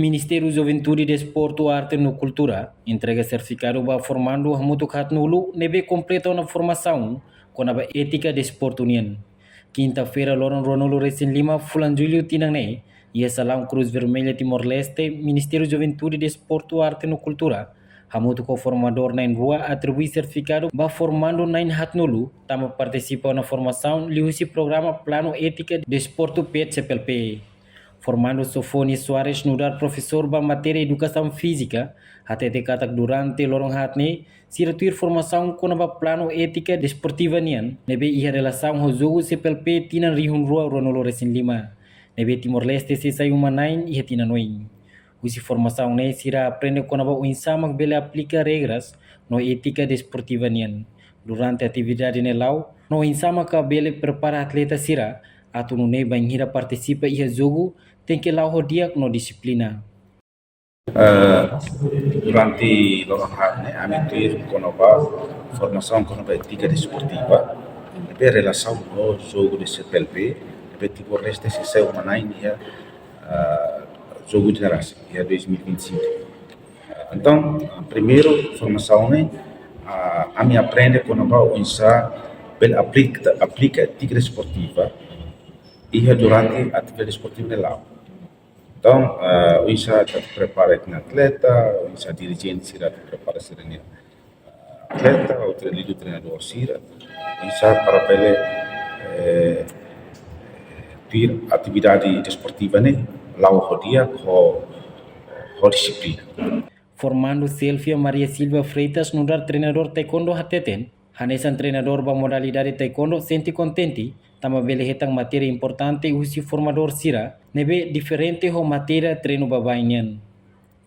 Ministério Juventude, Desporto, Arte e Cultura entrega certificado para formando a Mutukat Nulu nebe completa uma formação com a ética desporto união. Quinta-feira, Loran Ronaldo Recém Lima, Fulan Júlio Tinangne e a Salão Cruz Vermelha Timor-Leste, Ministério Juventude, Desporto, Arte e Cultura, a Mutuko formador na rua atribui certificado para formando na Hatnulu, tama participa na formação, liu-se programa Plano Ética Desporto PET-CPLP. Formando Sofoni Soares Nudar professor ba matéria educação física, até decatac durante lorong hatne, se retuir formação com a plano ética desportiva nian, nebe ia relação ho jogo CPLP tinan rihun rua Ronolo Recém Lima, nebe Timor-Leste se sai uma nain ia tinan noin. Usi formação ne sira aprende com a insama bele aplica regras no ética desportiva nian. Durante a atividade nelau, no insama ka bele prepara atleta sira, atau nune banhira participa ia jogo tem que lá rodia no disiplina. Durante lorong hat a amitir konoba formação konoba etika desportiva be relação no jogo de CPLP be Timor-Leste se saiu manain ia jogo de generasi ia 2025. Então primeiro formação né a me aprende konoba onsa bel aplica etika desportiva ia durante a atividade esportiva lá. Então, o INSA prepara com atleta, o INSA dirigente será prepara serem atleta, o treinador será, o INSA para ele ter atividade desportiva né, lá o dia com disciplina. Formando Silvia Maria Silva Freitas no dar treinador taekwondo hateten, hanesan treinador ba modalidade taekwondo senti contente, tama bele hetang matéria importante usi formador sira, nebe diferente ho matéria treino babainyan.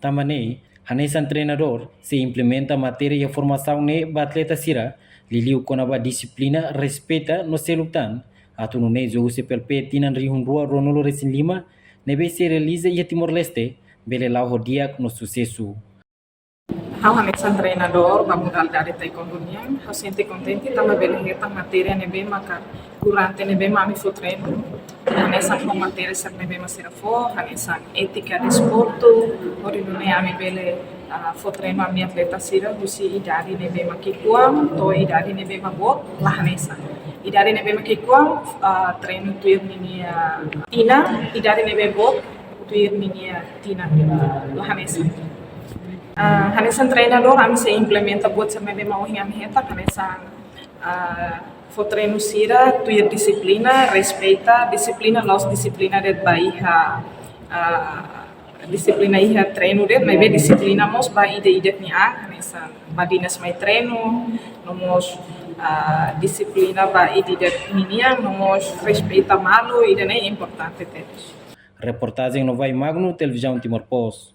Tama ne, hanesan treinador se implementa matéria e formação ne ba atleta sira, liliu konaba disiplina respeita no selutan, atu no ne jogo CPLP tinan rihun rua Ronolo Recém Lima, nebe se realiza ia Timor-Leste, bele lau hodiak no sucesso. Hau hanesan treinador ba modalidade taekwondo niang, hau senti contente tama bele hetang matéria nebe maka durante nebe mami fo treino. Hanesan com matéria ser nebe masira fo, hanesan ética desporto, ori nune ami bele fo treino ami atleta sira, husi idade nebe makikuam, to idade nebe mabot, la hanesan. Idade nebe makikuam, treino tuir ninia tina, idade nebe bot, tuir ninia tina, la hanesan. Hanesan treinador ami se implementa buat sa mebe mau hinga miheta hanesan fo treino sira tuir disiplina respeita disiplina los disiplina det baiha disiplina iha treino det mebe disiplina mos ba ide ni hanesan badinas mai treino nomos disiplina ba ide det minia nomos respeita malu ide ne importante tetos. Reportagem no Vai Magno, Televisão Timor-Post.